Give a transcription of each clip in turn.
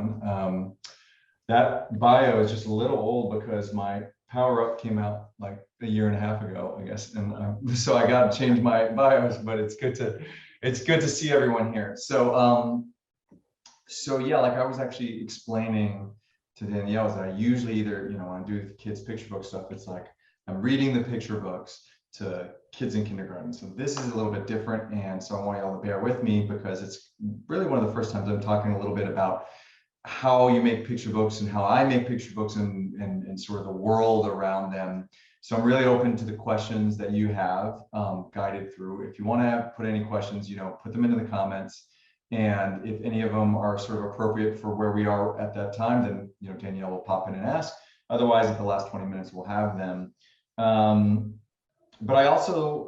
everyone. That bio is just a little old because my Power Up came out like a year and a half ago, I guess, and so I got to change my bios. But it's good to see everyone here. So yeah, like I was actually explaining to Danielle is that I usually either, when I do the kids picture book stuff, it's like I'm reading the picture books to kids in kindergarten. So this is a little bit different, and so I want y'all to bear with me because it's really one of the first times I'm talking a little bit about how you make picture books and how I make picture books and sort of the world around them. So I'm really open to the questions that you have guided through. If you want to put any questions, put them into the comments. And if any of them are sort of appropriate for where we are at that time, then Danielle will pop in and ask. Otherwise, at the last 20 minutes, we'll have them. But I also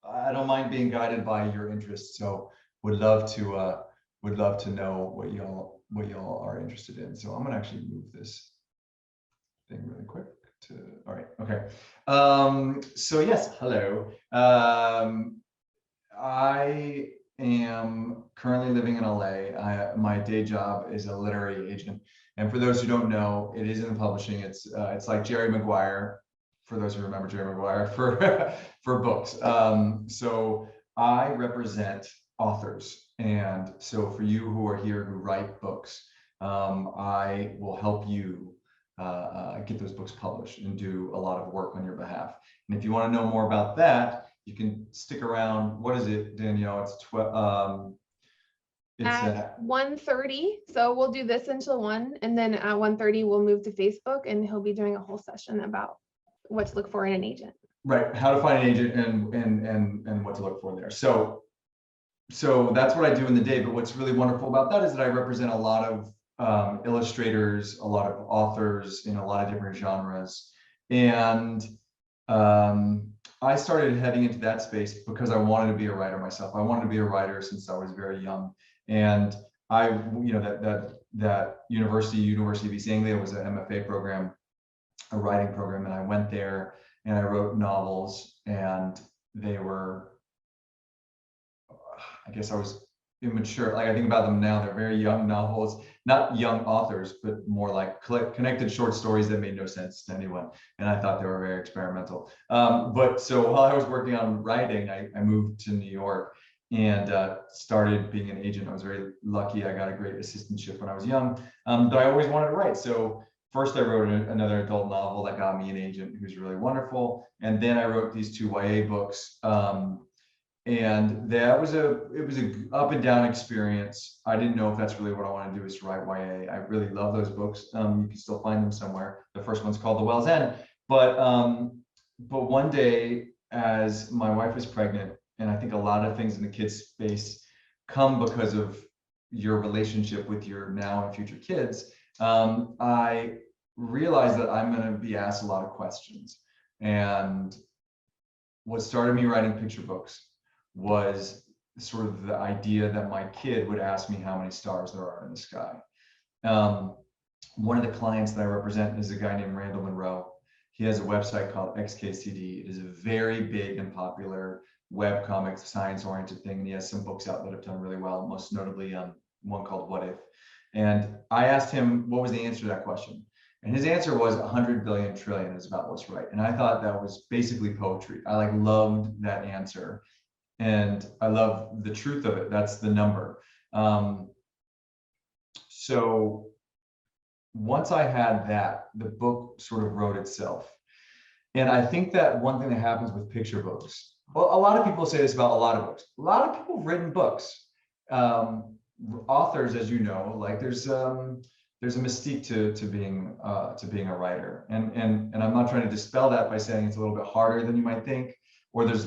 I don't mind being guided by your interests. So would love to know what y'all are interested in. So I'm gonna actually move this thing really quick to. All right. Okay. So yes, hello. I am currently living in LA. My day job is a literary agent, and for those who don't know, it is in the publishing. It's like Jerry Maguire, for those who remember Jerry Maguire, for books. So I represent authors, and so for you who are here who write books, I will help you get those books published and do a lot of work on your behalf. And if you want to know more about that, you can stick around. What is it, Danielle? It's at 1:30. So we'll do this until 1, and then at 1:30 we'll move to Facebook, and he'll be doing a whole session about what to look for in an agent. Right, how to find an agent and what to look for there. So that's what I do in the day. But what's really wonderful about that is that I represent a lot of illustrators, a lot of authors in a lot of different genres, and I started heading into that space because I wanted to be a writer myself. I wanted to be a writer since I was very young, and I, that University of East Anglia was an MFA program, a writing program, and I went there and I wrote novels, and they were, I guess I was immature. Like I think about them now, they're very young novels, not young authors, but more like connected short stories that made no sense to anyone. And I thought they were very experimental. But so while I was working on writing, I moved to New York and started being an agent. I was very lucky. I got a great assistantship when I was young, but I always wanted to write. So first I wrote another adult novel that got me an agent who's really wonderful. And then I wrote these 2 YA books. And that was it was a up and down experience. I didn't know if that's really what I want to do, is to write YA. I really love those books. You can still find them somewhere. The first one's called The Well's End. But one day, as my wife was pregnant, and I think a lot of things in the kids space come because of your relationship with your now and future kids, I realized that I'm going to be asked a lot of questions. And what started me writing picture books was sort of the idea that my kid would ask me how many stars there are in the sky. One of the clients that I represent is a guy named Randall Monroe. He has a website called XKCD. It is a very big and popular webcomic, science-oriented thing, and he has some books out that have done really well, most notably one called What If. And I asked him what was the answer to that question. And his answer was 100 billion trillion is about what's right. And I thought that was basically poetry. I loved that answer. And I love the truth of it. That's the number. So once I had that, the book sort of wrote itself. And I think that one thing that happens with picture books, well, a lot of people say this about a lot of books. A lot of people have written books. Authors, as you know, like there's a mystique to being a writer. And I'm not trying to dispel that by saying it's a little bit harder than you might think, or there's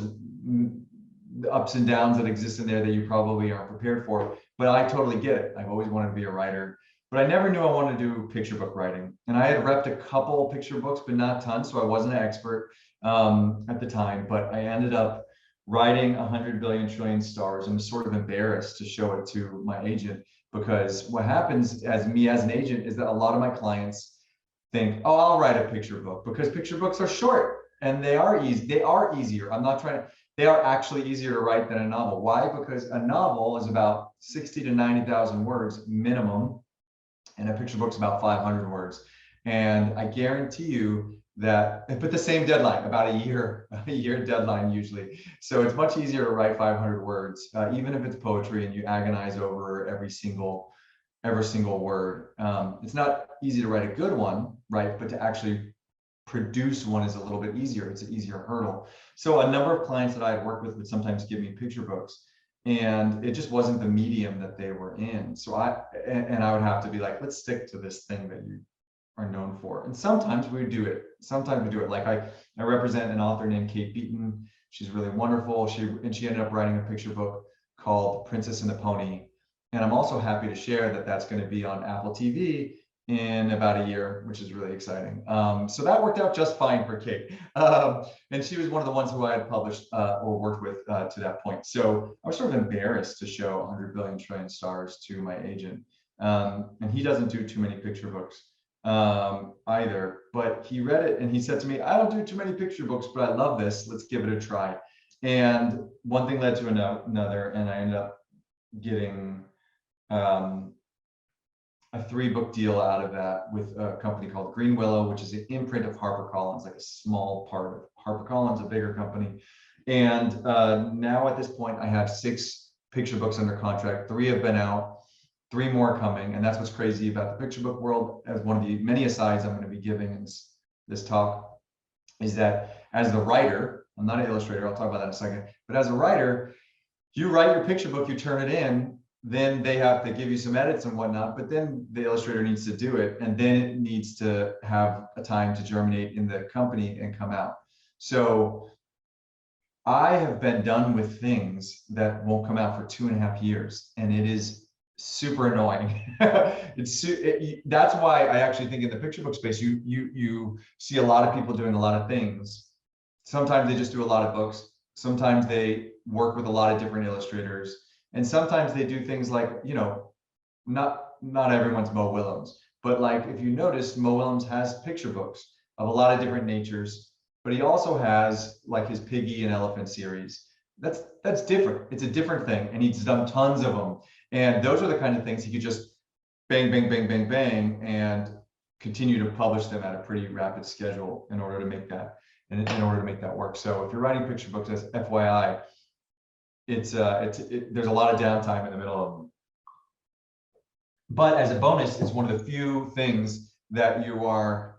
the ups and downs that exist in there that you probably aren't prepared for, but I totally get it. I've always wanted to be a writer, but I never knew I wanted to do picture book writing. And I had repped a couple picture books, but not tons, so I wasn't an expert at the time, but I ended up writing 100 billion trillion stars. I'm sort of embarrassed to show it to my agent, because what happens as an agent is that a lot of my clients think, oh, I'll write a picture book, because picture books are short and they are easier. They are actually easier to write than a novel. Why? Because a novel is about 60 to 90,000 words minimum. and a picture book's about 500 words. And I guarantee you that, but the same deadline, about a year deadline usually. So it's much easier to write 500 words, even if it's poetry and you agonize over every single word. It's not easy to write a good one, right? But to actually produce one is a little bit easier. It's an easier hurdle. So a number of clients that I had worked with would sometimes give me picture books, and it just wasn't the medium that they were in. So I would have to be like, let's stick to this thing that you are known for. And sometimes we do it. Sometimes we do it. Like I represent an author named Kate Beaton. She's really wonderful. She ended up writing a picture book called Princess and the Pony. And I'm also happy to share that that's going to be on Apple TV in about a year, which is really exciting. So that worked out just fine for Kate. And she was one of the ones who I had published or worked with to that point. So I was sort of embarrassed to show 100 billion trillion stars to my agent. And he doesn't do too many picture books either, but he read it and he said to me, I don't do too many picture books, but I love this. Let's give it a try. And one thing led to another, and I ended up getting a 3-book deal out of that with a company called Green Willow, which is an imprint of HarperCollins, like a small part of HarperCollins, a bigger company. And now at this point, I have 6 picture books under contract. 3 have been out, 3 more coming. And that's what's crazy about the picture book world, as one of the many asides I'm going to be giving in this talk, is that as the writer, I'm not an illustrator, I'll talk about that in a second, but as a writer, you write your picture book, you turn it in, then they have to give you some edits and whatnot, but then the illustrator needs to do it, and then it needs to have a time to germinate in the company and come out. So I have been done with things that won't come out for 2.5 years, and it is super annoying. That's why I actually think in the picture book space, you see a lot of people doing a lot of things. Sometimes they just do a lot of books. Sometimes they work with a lot of different illustrators. And sometimes they do things like, you know, not everyone's Mo Willems, but like if you notice, Mo Willems has picture books of a lot of different natures, but he also has like his Piggy and Elephant series. That's different. It's a different thing, and he's done tons of them. And those are the kind of things he could just bang, bang, bang, bang, bang, and continue to publish them at a pretty rapid schedule in order to make that work. So if you're writing picture books, as FYI, there's a lot of downtime in the middle of them. But as a bonus, it's one of the few things that you are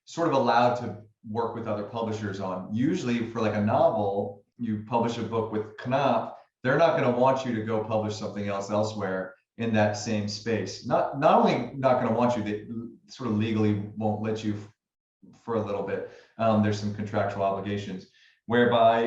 sort of allowed to work with other publishers on. Usually for like a novel, you publish a book with Knopf, they're not going to want you to go publish something else elsewhere in that same space. Not only not going to want you, they sort of legally won't let you for a little bit. There's some contractual obligations, whereby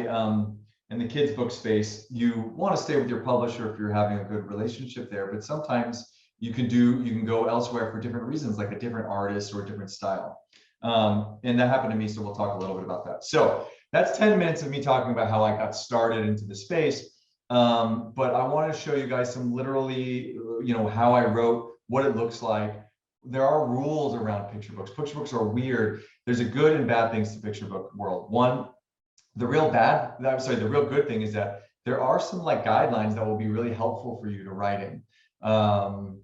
in the kids book space, you want to stay with your publisher if you're having a good relationship there, but sometimes you can go elsewhere for different reasons, like a different artist or a different style. And that happened to me, so we'll talk a little bit about that. So that's 10 minutes of me talking about how I got started into the space. But I want to show you guys some literally, you know, how I wrote, what it looks like. There are rules around picture books. Picture books are weird. There's a good and bad things to picture book world. One, the real good thing is that there are some like guidelines that will be really helpful for you to writing. And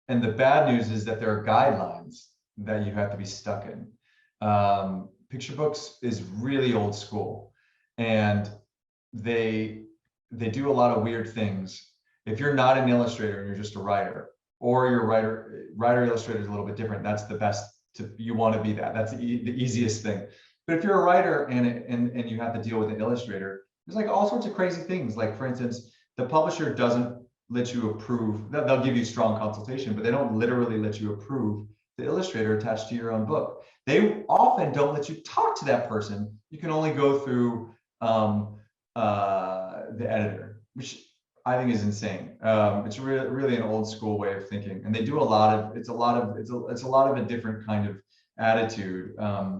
the bad news is that there are guidelines that you have to be stuck in. Picture books is really old school, and they do a lot of weird things. If you're not an illustrator and you're just a writer, or you're a writer illustrator is a little bit different. That's the best. You want to be that. That's the easiest thing. But if you're a writer and you have to deal with an illustrator, there's like all sorts of crazy things. Like for instance, the publisher doesn't let you approve. They'll give you strong consultation, but they don't literally let you approve the illustrator attached to your own book. They often don't let you talk to that person. You can only go through the editor, which I think is insane. It's really an old school way of thinking, and they do it's a lot of a different kind of attitude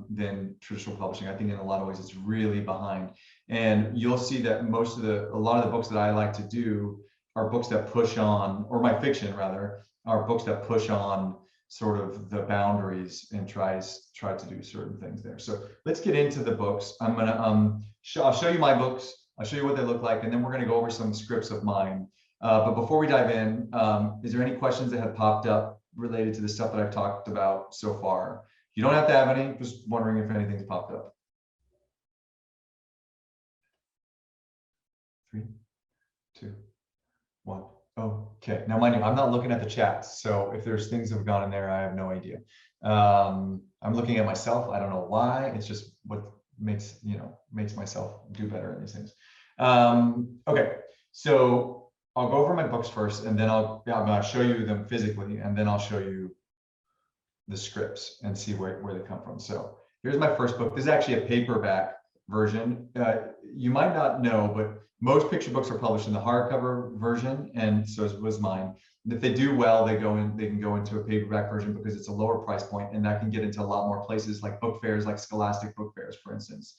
than traditional publishing. I think in a lot of ways it's really behind, and you'll see that a lot of the books that I like to do are books that push on, or my fiction rather, are books that push on sort of the boundaries and try to do certain things there. So let's get into the books. I'll show you my books. I'll show you what they look like, and then we're going to go over some scripts of mine But before we dive in, is there any questions that have popped up related to the stuff that I've talked about so far? You don't have to have any, just wondering if anything's popped up. 3, 2, 1. Okay, now mind you, I'm not looking at the chats, so if there's things that have gone in there, I have no idea. I'm looking at myself. I don't know why. It's just what makes myself do better in these things. Okay, so I'll go over my books first, and then I'm going to show you them physically, and then I'll show you the scripts and see where they come from. So here's my first book. This is actually a paperback version. You might not know, but most picture books are published in the hardcover version, and so was mine. If they do well, they can go into a paperback version because it's a lower price point, and that can get into a lot more places like book fairs, like Scholastic book fairs, for instance,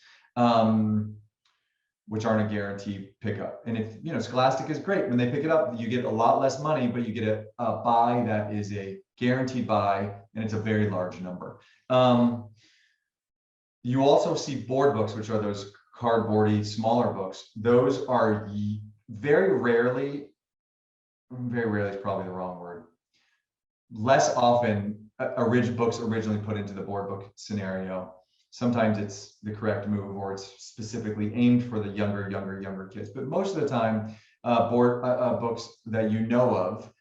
which aren't a guaranteed pickup. And if Scholastic is great, when they pick it up, you get a lot less money, but you get a buy that is a guaranteed buy, and it's a very large number. You also see board books, which are those cardboardy, smaller books. Those are very rarely is probably the wrong word. Less often, books originally put into the board book scenario. Sometimes it's the correct move, or it's specifically aimed for the younger kids. But most of the time, books that you know of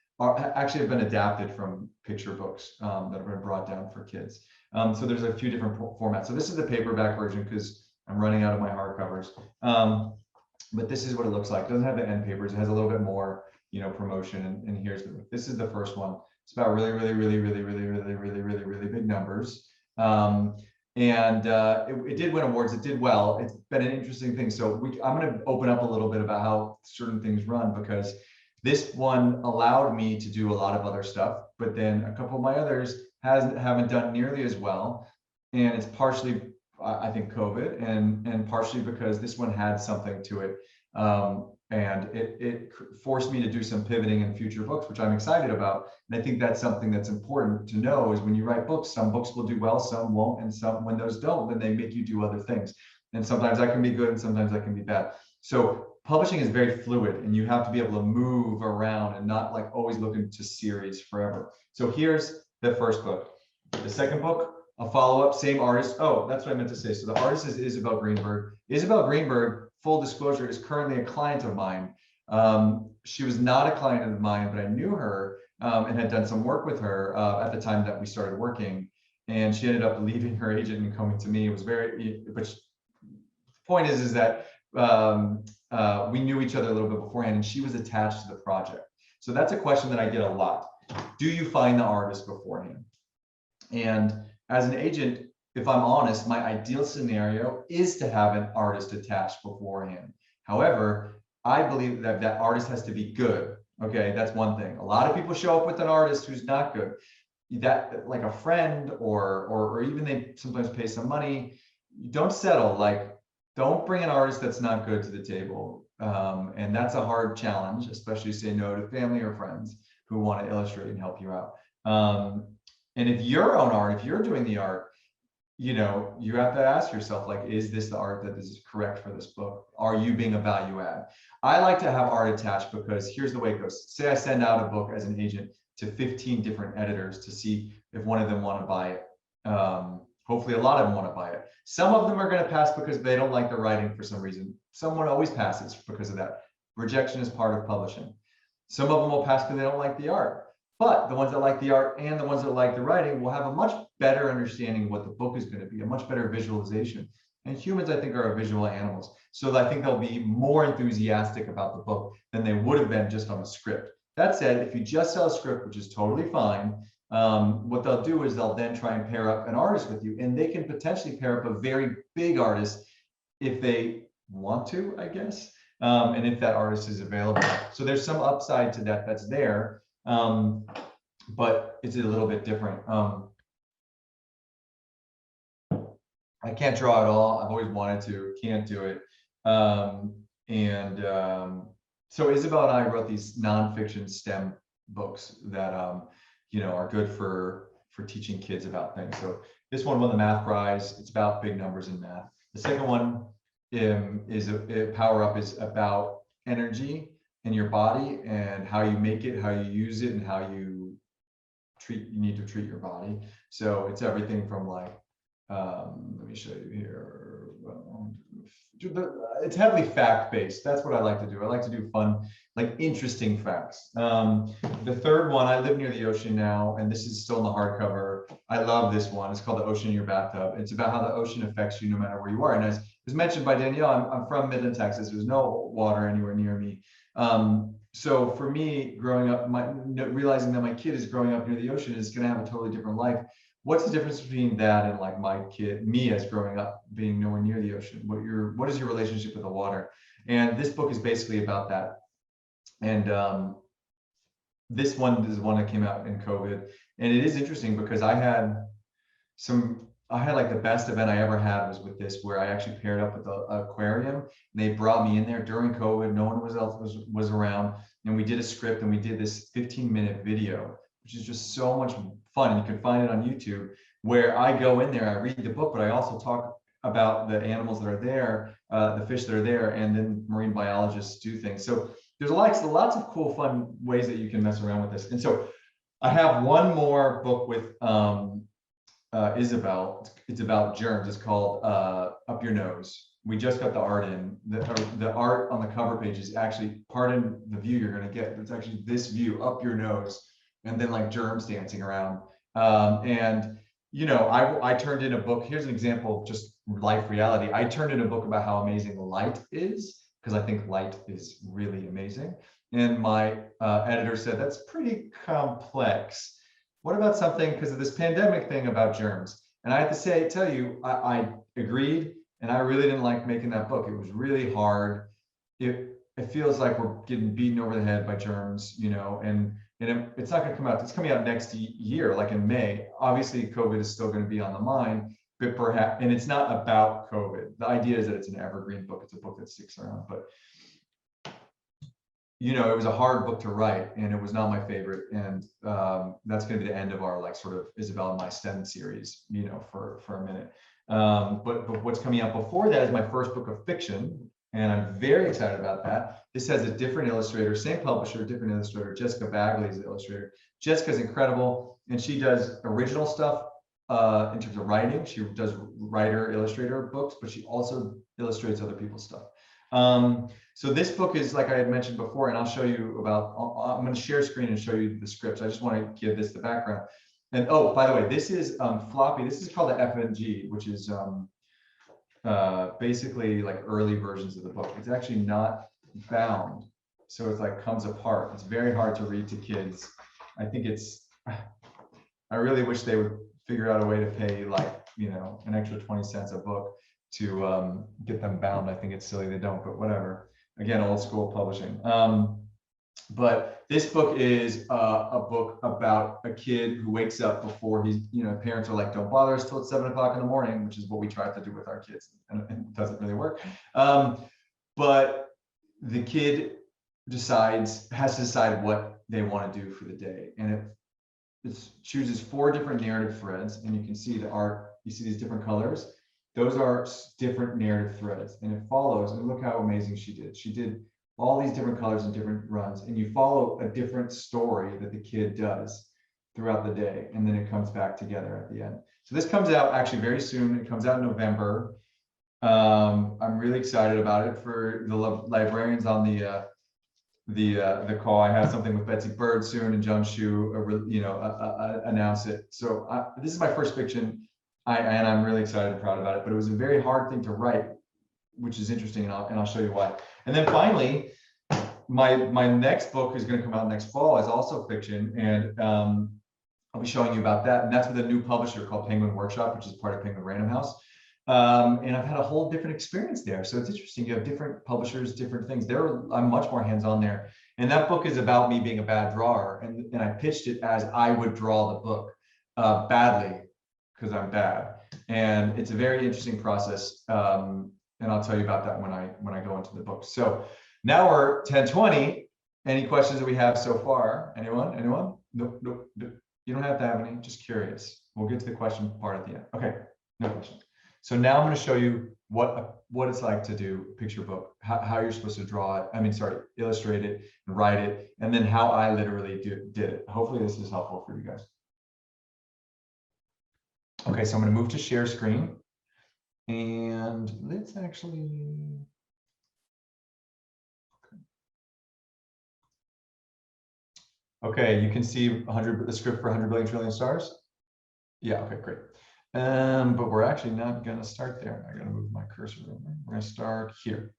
actually have been adapted from picture books that have been brought down for kids. So there's a few different formats. So this is the paperback version because I'm running out of my hardcovers. But this is what it looks like. It doesn't have the end papers. It has a little bit more, promotion. And here's this is the first one. It's about really big numbers. It did win awards. It did well. It's been an interesting thing. So I'm going to open up a little bit about how certain things run, because this one allowed me to do a lot of other stuff, but then a couple of my others haven't done nearly as well. And it's partially, I think, COVID, and partially because this one had something to it. And it forced me to do some pivoting in future books, which I'm excited about. And I think that's something that's important to know, is when you write books, some books will do well, some won't, and some, when those don't, then they make you do other things. And sometimes that can be good, and sometimes that can be bad. So publishing is very fluid, and you have to be able to move around and not like always look into series forever. So here's the first book. The second book, a follow-up, same artist. Oh, that's what I meant to say. So the artist is Isabel Greenberg. Isabel Greenberg, full disclosure, is currently a client of mine. She was not a client of mine, but I knew her and had done some work with her at the time that we started working. And she ended up leaving her agent and coming to me. It was very, but the point is that we knew each other a little bit beforehand, and she was attached to the project. So that's a question that I get a lot. Do you find the artist beforehand? And as an agent, if I'm honest, my ideal scenario is to have an artist attached beforehand. However, I believe that that artist has to be good. Okay, that's one thing. A lot of people show up with an artist who's not good. That, like a friend, or even they sometimes pay some money. You don't settle. Like, don't bring an artist that's not good to the table. And that's a hard challenge, especially say no to family or friends who want to illustrate and help you out. And if your own art, if you're doing the art, you have to ask yourself, like, is this the art that is correct for this book? Are you being a value add? I like to have art attached because here's the way it goes. Say I send out a book as an agent to 15 different editors to see if one of them want to buy it. Hopefully a lot of them want to buy it. Some of them are going to pass because they don't like the writing for some reason. Someone always passes because of that. Rejection is part of publishing. Some of them will pass because they don't like the art. But the ones that like the art and the ones that like the writing will have a much better understanding of what the book is going to be, a much better visualization. And humans, I think, are visual animals. So I think they'll be more enthusiastic about the book than they would have been just on a script. That said, if you just sell a script, which is totally fine, what they'll do is they'll then try and pair up an artist with you. And they can potentially pair up a very big artist if they want to, I guess, and if that artist is available. So there's some upside to that that's there. But it's a little bit different. I can't draw at all. I've always wanted to, can't do it. So Isabel and I wrote these nonfiction STEM books that are good for teaching kids about things. So this one won the math prize. It's about big numbers in math. The second one is Power Up, is about energy in your body and how you make it, how you use it, and how you need to treat your body. So it's everything from like, let me show you here. It's heavily fact-based. That's what I like to do. I like to do fun, like interesting facts. The third one, I live near the ocean now, and this is still in the hardcover. I love this one. It's called The Ocean in Your Bathtub. It's about how the ocean affects you no matter where you are. And as was mentioned by Danielle, I'm from Midland, Texas. There's no water anywhere near me. So for me, growing up, realizing that my kid is growing up near the ocean is going to have a totally different life. What's the difference between that and like me as growing up being nowhere near the ocean? What is your relationship with the water? And this book is basically about that. And this one is one that came out in COVID, and it is interesting because I had like the best event I ever had was with this, where I actually paired up with the aquarium. And they brought me in there during COVID. No one was around, and we did a script and we did this 15-minute video, which is just so much fun. And you can find it on YouTube, where I go in there, I read the book, but I also talk about the animals that are there, the fish that are there, and then marine biologists do things. So there's lots of cool, fun ways that you can mess around with this. And so I have one more book with Isabel. It's about germs. It's called Up Your Nose. We just got the art in. The art on the cover page is actually, pardon the view you're going to get, it's actually this view, up your nose, and then like germs dancing around. And you know, I turned in a book. Here's an example of just life reality. I turned in a book about how amazing light is, because I think light is really amazing. And my editor said, that's pretty complex. What about something, because of this pandemic thing about germs? And I have to tell you, I agreed, and I really didn't like making that book. It was really hard. It feels like we're getting beaten over the head by germs, you know, and it's not going to come out. It's coming out next year, like in May. Obviously, COVID is still going to be on the mind, but perhaps, and it's not about COVID. The idea is that it's an evergreen book. It's a book that sticks around, but you know, it was a hard book to write, and it was not my favorite. And that's going to be the end of our like sort of Isabel and my STEM series, you know, for a minute. But what's coming out before that is my first book of fiction, and I'm very excited about that. This has a different illustrator, same publisher, different illustrator. Jessica Bagley is the illustrator. Jessica's incredible, and she does original stuff in terms of writing. She does writer illustrator books, but she also illustrates other people's stuff. So this book is, like I had mentioned before, and I'll show you about, I'm going to share screen and show you the scripts. I just want to give this the background. And oh, by the way, this is floppy. This is called the FNG, which is basically like early versions of the book. It's actually not bound, so it's like comes apart. It's very hard to read to kids. I think I really wish they would figure out a way to pay, like, you know, an extra 20 cents a book to get them bound. I think it's silly they don't, but whatever. Again, old school publishing. But this book is a book about a kid who wakes up before he's, you know, parents are like, don't bother us till it's 7 o'clock in the morning, which is what we try to do with our kids, and it doesn't really work. But the kid has to decide what they want to do for the day. And it chooses 4 different narrative threads, and you can see the art, you see these different colors. Those are different narrative threads, and it follows, and look how amazing she did. She did all these different colors and different runs, and you follow a different story that the kid does throughout the day, and then it comes back together at the end. So this comes out actually very soon. It comes out in November. I'm really excited about it. For the librarians on the call, I have something with Betsy Bird soon, and John Shu, you know, announce it. So this is my first fiction. And I'm really excited and proud about it, but it was a very hard thing to write, which is interesting, and I'll show you why. And then finally, my next book is going to come out next fall, is also fiction, and I'll be showing you about that. And that's with a new publisher called Penguin Workshop, which is part of Penguin Random House. And I've had a whole different experience there. So it's interesting. You have different publishers, different things. I'm much more hands-on there. And that book is about me being a bad drawer, and I pitched it as I would draw the book badly, because I'm bad. And it's a very interesting process. And I'll tell you about that when I go into the book. So now we're 10:20. Any questions that we have so far? Anyone? Nope. You don't have to have any, just curious. We'll get to the question part at the end. Okay, no questions. So now I'm going to show you what it's like to do a picture book, how you're supposed to draw it. I mean, sorry, illustrate it and write it, and then how I literally did it. Hopefully this is helpful for you guys. Okay, so I'm going to move to share screen, and let's actually. Okay, you can see the script for 100 billion trillion stars. Yeah, okay, great. But we're actually not going to start there. I got to move my cursor over. We're going to start here.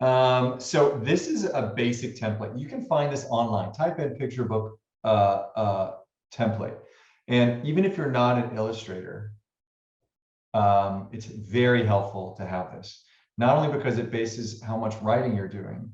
So this is a basic template. You can find this online. Type in picture book template. And even if you're not an illustrator, it's very helpful to have this. Not only because it bases how much writing you're doing,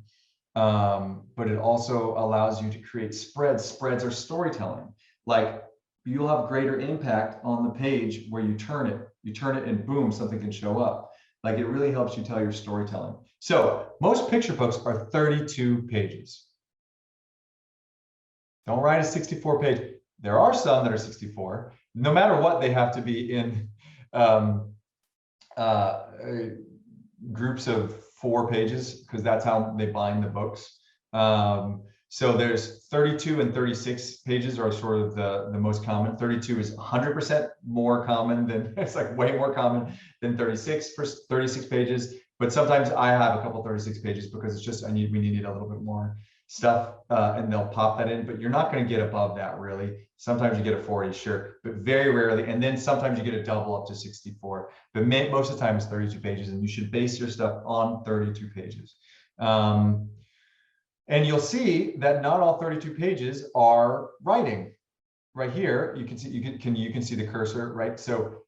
but it also allows you to create spreads. Spreads are storytelling. Like, you'll have greater impact on the page where you turn it and boom, something can show up. Like, it really helps you tell your storytelling. So most picture books are 32 pages. Don't write a 64 page. There are some that are 64. No matter what, they have to be in groups of 4 pages, because that's how they bind the books. So there's 32 and 36 pages are sort of the most common. 32 is 100% more common than, it's like way more common than 36 for 36 pages. But sometimes I have a couple 36 pages because it's just, we need a little bit more stuff, and they'll pop that in, but you're not going to get above that really. Sometimes you get a 40, sure, but very rarely. And then sometimes you get a double up to 64, but most of the time it's 32 pages, and you should base your stuff on 32 pages. And you'll see that not all 32 pages are writing. Right here, you can see you can see the cursor, right? So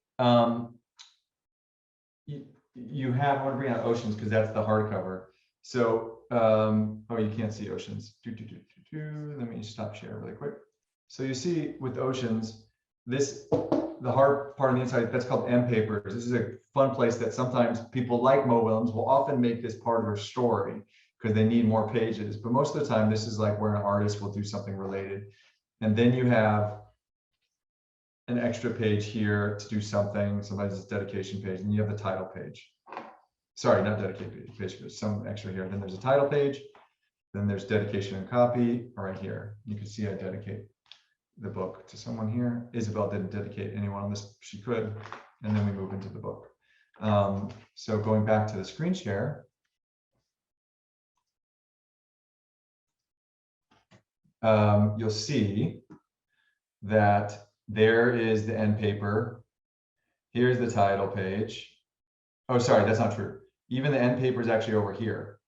you have, I want to bring out Oceans because that's the hardcover. So oh, you can't see Oceans. Let me stop share really quick. So you see with Oceans, the hard part on the inside, that's called M papers. This is a fun place that sometimes people like Mo Willems will often make this part of their story because they need more pages. But most of the time, this is like where an artist will do something related. And then you have an extra page here to do something. Sometimes it's dedication page, and you have the title page. Sorry, not dedicated page, but some extra here. Then there's a title page. Then there's dedication and copy right here. You can see I dedicate the book to someone here. Isabel didn't dedicate anyone on this. She could. And then we move into the book. So going back to the screen share. You'll see that there is the end paper. Here's the title page. Oh, sorry, that's not true. Even the end paper is actually over here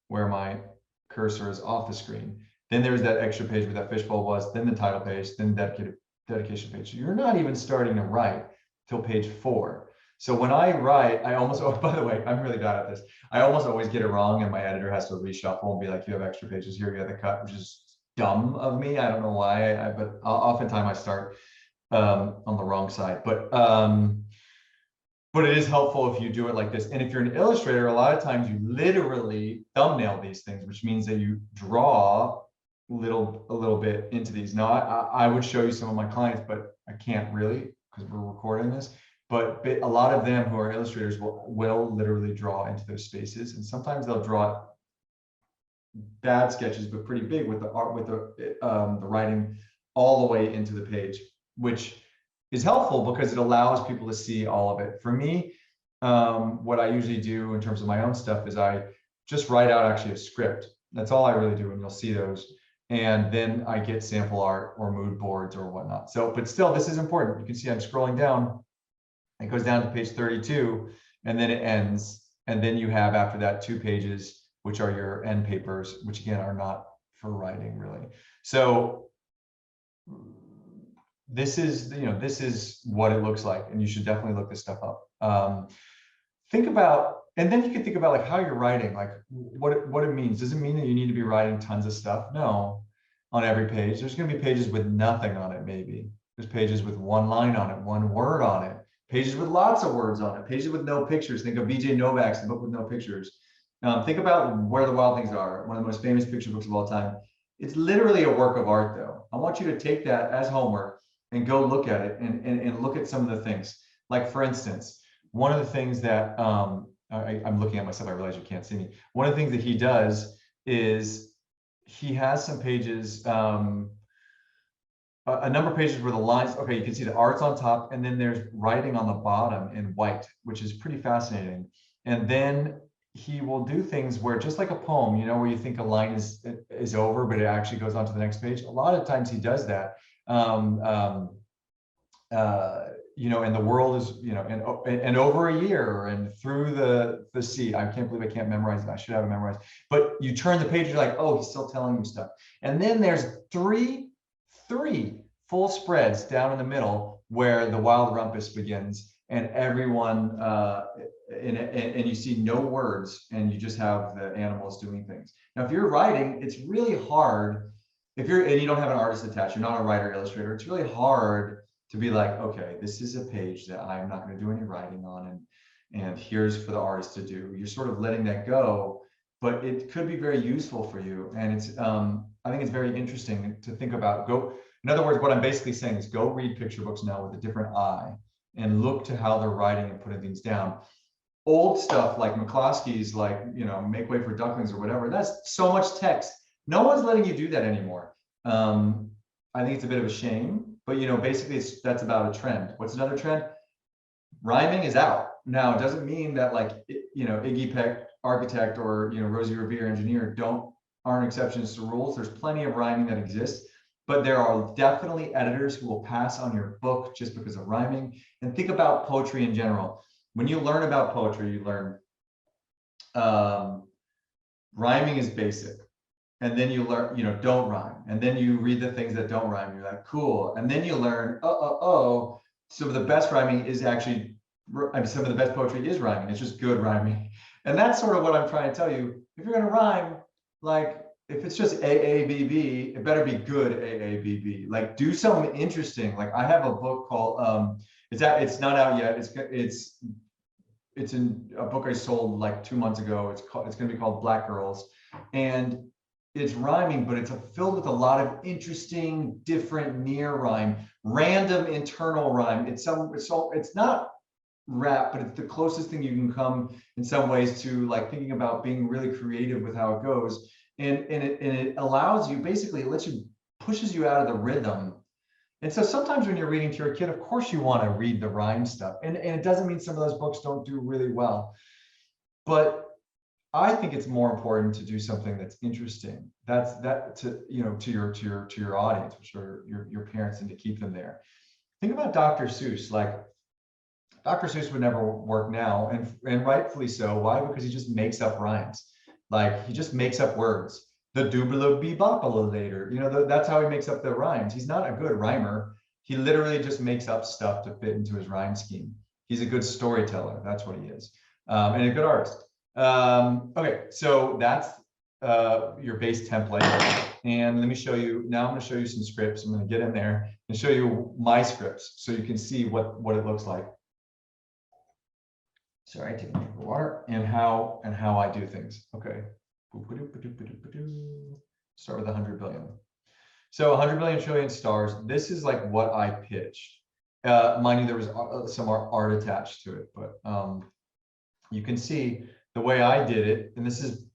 where my cursor is off the screen. Then there's that extra page where that fishbowl was, then the title page, then the dedication page. So you're not even starting to write till page 4. So when I write, I almost, oh, by the way, I'm really bad at this. I almost always get it wrong, and my editor has to reshuffle and be like, you have extra pages here, you have the cut, which is dumb of me. I don't know why, but oftentimes I start on the wrong side. But it is helpful if you do it like this. And if you're an illustrator, a lot of times you literally thumbnail these things, which means that you draw a little bit into these. Now, I would show you some of my clients, but I can't really because we're recording this. But a lot of them who are illustrators will literally draw into those spaces. And sometimes they'll draw bad sketches, but pretty big with the art, with the writing all the way into the page, which is helpful because it allows people to see all of it. For me, what I usually do in terms of my own stuff is I just write out actually a script. That's all I really do, and you'll see those. And then I get sample art or mood boards or whatnot. So, but still, this is important. You can see I'm scrolling down. It goes down to page 32, and then it ends. And then you have after that 2 pages, which are your end papers, which again are not for writing really. So this is, this is what it looks like, and you should definitely look this stuff up. Think about, and then you can think about like how you're writing, like what it means. Does it mean that you need to be writing tons of stuff? No, on every page. There's going to be pages with nothing on it. Maybe there's pages with 1 line on it, 1 word on it, pages with lots of words on it, pages with no pictures. Think of BJ Novak's The Book with No Pictures. Think about Where the Wild Things Are, one of the most famous picture books of all time. It's literally a work of art, though. I want you to take that as homework and go look at it and look at some of the things. Like, for instance, one of the things that I'm looking at myself, I realize you can't see me. One of the things that he does is he has some pages, a number of pages where the lines, okay, you can see the art's on top, and then there's writing on the bottom in white, which is pretty fascinating. And then he will do things where, just like a poem, you know, where you think a line is over, but it actually goes on to the next page. A lot of times he does that. You know, and the world is, you know, and over a year, and through the sea. I can't believe I can't memorize it. I should have it memorized. But you turn the page, you're like, oh, he's still telling you stuff. And then there's three full spreads down in the middle where the wild rumpus begins, and everyone and you see no words, and you just have the animals doing things. Now, if you're writing, it's really hard. If you're, and you don't have an artist attached, you're not a writer illustrator, it's really hard to be like, okay, this is a page that I'm not going to do any writing on, and here's for the artist to do. You're sort of letting that go, but it could be very useful for you. And it's I think it's very interesting to think about. In other words, what I'm basically saying is go read picture books now with a different eye, and look to how they're writing and putting things down. Old stuff like McCloskey's, like, you know, Make Way for Ducklings or whatever, that's so much text. No one's letting you do that anymore. I think it's a bit of a shame, but, you know, basically that's about a trend. What's another trend? Rhyming is out. Now, it doesn't mean that, like, you know, Iggy Peck, architect, or, you know, Rosie Revere, engineer, aren't exceptions to rules. There's plenty of rhyming that exists, but there are definitely editors who will pass on your book just because of rhyming. And think about poetry in general. When you learn about poetry, you learn rhyming is basic. And then you learn, you know, don't rhyme. And then you read the things that don't rhyme. You're like, cool. And then you learn, so the best rhyming is actually, I mean, some of the best poetry is rhyming. It's just good rhyming. And that's sort of what I'm trying to tell you. If you're going to rhyme, like, if it's just AABB, it better be good AABB. Like, do something interesting. Like, I have a book called, it's not out yet. It's in a book I sold like 2 months ago. It's going to be called Black Girls. And it's rhyming, but it's filled with a lot of interesting, different near rhyme, random internal rhyme. It's not rap, but it's the closest thing you can come in some ways to, like, thinking about being really creative with how it goes. And it allows you, basically, it lets you, pushes you out of the rhythm. And so sometimes when you're reading to your kid, of course you want to read the rhyme stuff. And it doesn't mean some of those books don't do really well. But I think it's more important to do something that's interesting. To your audience, which are your parents, and to keep them there. Think about Dr. Seuss. Like, Dr. Seuss would never work now, and rightfully so. Why? Because he just makes up rhymes. Like, he just makes up words. The doobla bebopala later. You know, that's how he makes up the rhymes. He's not a good rhymer. He literally just makes up stuff to fit into his rhyme scheme. He's a good storyteller. That's what he is, and a good artist. Okay, so that's your base template. And let me show you, now I'm going to show you some scripts. I'm going to get in there and show you my scripts so you can see what it looks like. Sorry, taking a drink of water, and how I do things. Okay. Start with 100 billion. So 100 billion trillion stars. This is like what I pitched. Mind you, there was some art attached to it, but you can see the way I did it, and this is,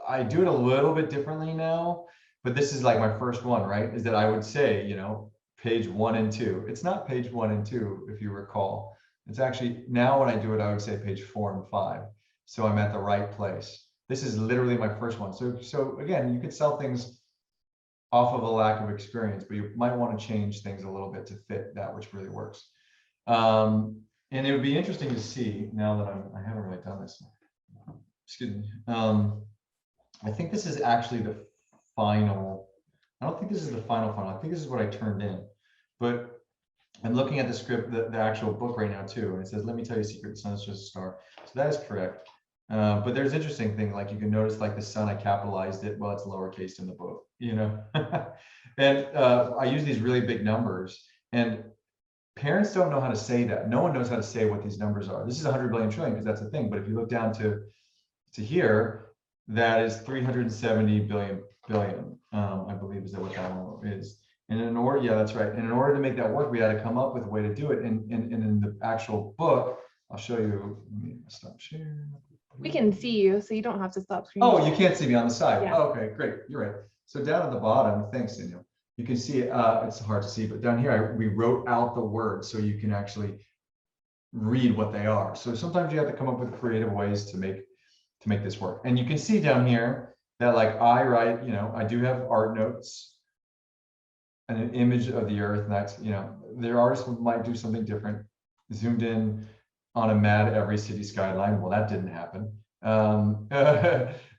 I do it a little bit differently now, but this is like my first one, right? Is that I would say, you know, page 1 and 2. It's not page 1 and 2, if you recall. It's actually, now when I do it, I would say page 4 and 5. So I'm at the right place. This is literally my first one. So again, you could sell things off of a lack of experience, but you might want to change things a little bit to fit that which really works. And it would be interesting to see, now that I haven't really done this. Excuse me. I think this is actually the final. I don't think this is the final. I think this is what I turned in. But I'm looking at the script, the actual book right now too, and it says, "Let me tell you a secret. The sun is just a star." So that is correct. But there's interesting thing, like you can notice, like the sun, I capitalized it. Well, it's lowercase in the book, you know. And I use these really big numbers, and parents don't know how to say that. No one knows how to say what these numbers are. This is 100 billion trillion because that's the thing. But if you look down to here, that is 370 billion. I believe is what that one is. And in order, yeah, that's right. And in order to make that work, we had to come up with a way to do it. And in the actual book, I'll show you. Let me stop share. We can see you, so you don't have to stop screen Oh, sharing. you can't see me on the side. Yeah. Oh, okay, great. You're right. So down at the bottom, thanks, Daniel. You can see it's hard to see, but down here we wrote out the words so you can actually read what they are. So sometimes you have to come up with creative ways to make this work. And you can see down here that like I write, I do have art notes and an image of the earth. And that's, their artists might do something different. Zoomed in on a mad every city skyline. Well, that didn't happen.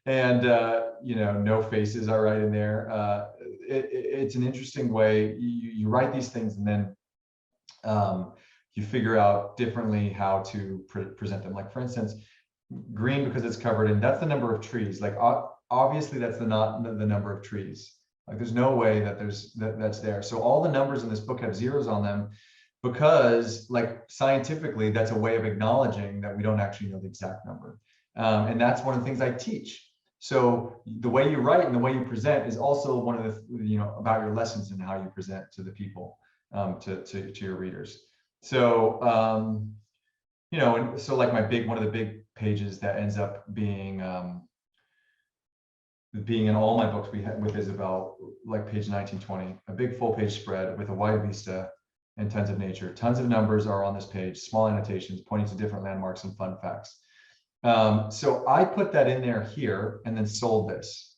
And no faces are right in there. It's an interesting way. You write these things and then you figure out differently how to present them. Like for instance, green because it's covered in, that's the number of trees. Like obviously that's not the number of trees. Like there's no way that that's there. So all the numbers in this book have zeros on them because like scientifically that's a way of acknowledging that we don't actually know the exact number. And that's one of the things I teach. So the way you write and the way you present is also one of the, about your lessons and how you present to the people, to your readers. So, and so like one of the big pages that ends up being in all my books with Isabel, like page 1920, a big full page spread with a wide vista and tons of nature. Tons of numbers are on this page, small annotations pointing to different landmarks and fun facts. So I put that in there here and then sold this.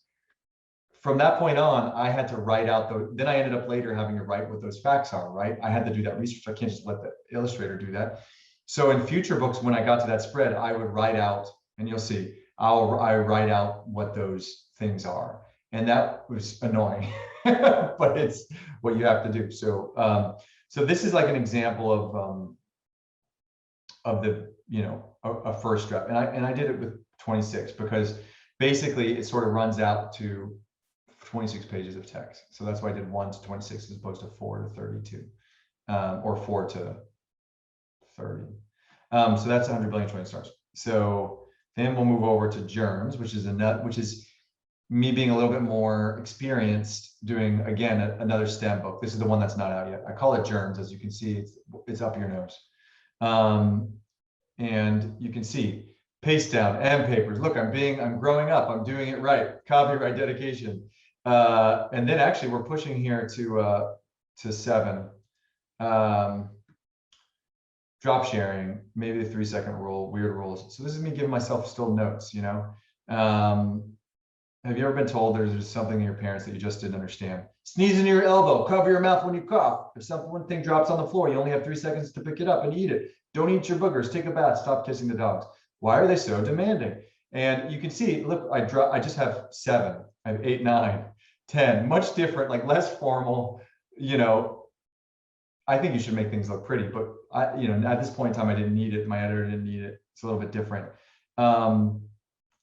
From that point on, I had to write out then I ended up later having to write what those facts are, right? I had to do that research. I can't just let the illustrator do that. So in future books, when I got to that spread, I would write out, and you'll see, I write out what those things are. And that was annoying, but it's what you have to do. So, so this is like an example of the, a first draft. And I did it with 26 because basically it sort of runs out to 26 pages of text. So that's why I did 1 to 26 as opposed to 4 to 32, or 4 to 30. So that's 100 billion trillion stars. So then we'll move over to germs, which is me being a little bit more experienced doing, again, another STEM book. This is the one that's not out yet. I call it germs. As you can see, it's up your nose. And you can see paste down and papers. Look, I'm growing up. I'm doing it right. Copyright dedication. And then actually we're pushing here to 7. Drop sharing, maybe the 3-second rule, weird rules. So this is me giving myself still notes, Have you ever been told there's something in your parents that you just didn't understand? Sneeze into your elbow, cover your mouth when you cough. If one thing drops on the floor, you only have 3 seconds to pick it up and eat it. Don't eat your boogers, take a bath, stop kissing the dogs. Why are they so demanding? And you can see, look, I just have 7, I have 8, 9, 10, much different, like less formal, I think you should make things look pretty, but at this point in time, I didn't need it. My editor didn't need it. It's a little bit different.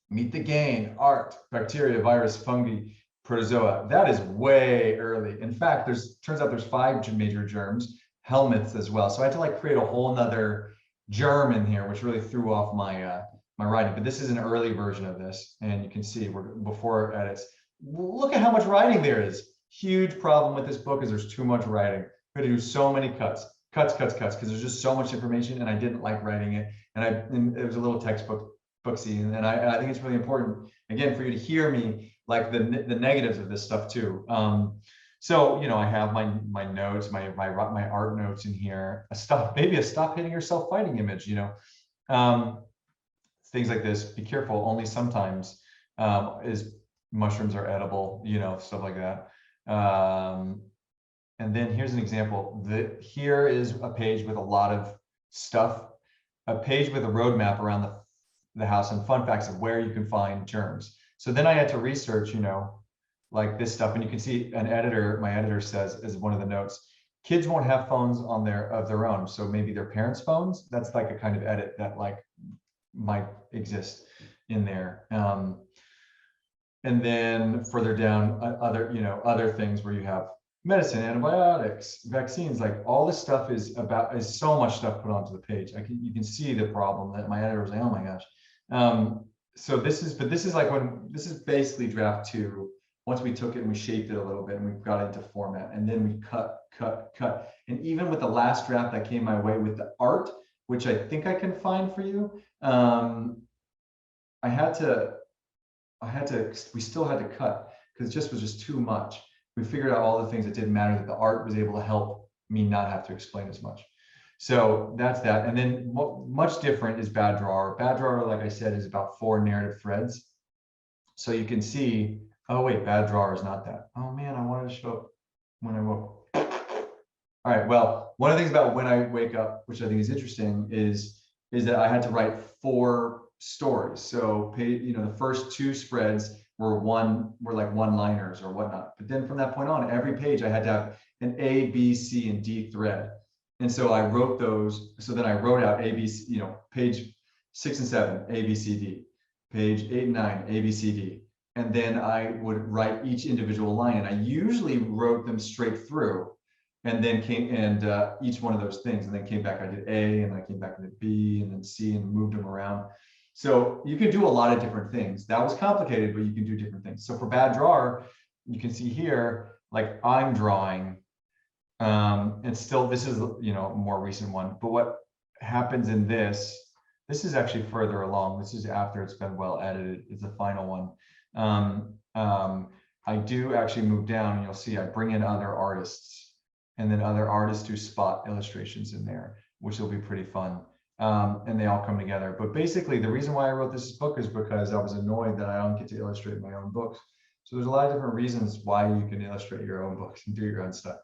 Meet the gain, art, bacteria, virus, fungi, protozoa. That is way early. In fact, turns out there's 5 major germs, helminths as well. So I had to create a whole nother germ in here, which really threw off my my writing. But this is an early version of this, and you can see before edits. Look at how much writing there is. Huge problem with this book is there's too much writing. I had to do so many cuts, because there's just so much information, and I didn't like writing it, and it was a little booksy, and I think it's really important again for you to hear me like the negatives of this stuff too. So I have my notes, my art notes in here. Maybe a stop hitting yourself fighting image. Things like this. Be careful. Only sometimes mushrooms are edible. Stuff like that. And then here's an example. Here is a page with a lot of stuff, a page with a roadmap around the house and fun facts of where you can find germs. So then I had to research, like this stuff. And you can see my editor says as one of the notes, kids won't have phones of their own. So maybe their parents' phones. That's like a kind of edit that might exist in there. And then further down, other things where you have medicine, antibiotics, vaccines, like all this stuff is so much stuff put onto the page. You can see the problem that my editor was like, oh my gosh. So this is basically draft 2. Once we took it and we shaped it a little bit and we got into format, and then we cut. And even with the last draft that came my way with the art, which I think I can find for you. We still had to cut because it just was just too much. We figured out all the things that didn't matter, that the art was able to help me not have to explain as much. So that's that. And then much different is Bad Drawer. Bad Drawer, like I said, is about 4 narrative threads. So you can see, oh wait, Bad Drawer is not that. Oh man, I wanted to show up when I woke. All right, well, one of the things about When I Wake Up, which I think is interesting, is that I had to write 4 stories. So the first 2 spreads were like one-liners or whatnot. But then from that point on, every page I had to have an A, B, C, and D thread. And so I wrote those. So then I wrote out A, B, C, page 6 and 7, A, B, C, D. Page 8 and 9, A, B, C, D. And then I would write each individual line. And I usually wrote them straight through. And then each one of those things, and then came back, I did A, and I came back and did B, and then C, and moved them around. So you can do a lot of different things. That was complicated, but you can do different things. So for Bad Drawer, you can see here, like I'm drawing, and still this is, a more recent one, but what happens in this is actually further along. This is after it's been well edited. It's the final one. I do actually move down, and you'll see I bring in other artists. And then other artists do spot illustrations in there, which will be pretty fun. And they all come together. But basically, the reason why I wrote this book is because I was annoyed that I don't get to illustrate my own books. So there's a lot of different reasons why you can illustrate your own books and do your own stuff.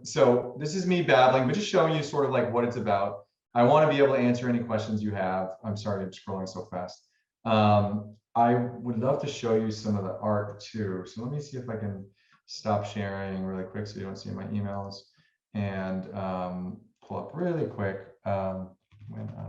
So this is me babbling, but just showing you sort of like what it's about. I want to be able to answer any questions you have. I'm sorry, I'm scrolling so fast. I would love to show you some of the art too. So let me see if I can stop sharing really quick so you don't see my emails, and pull up really quick When I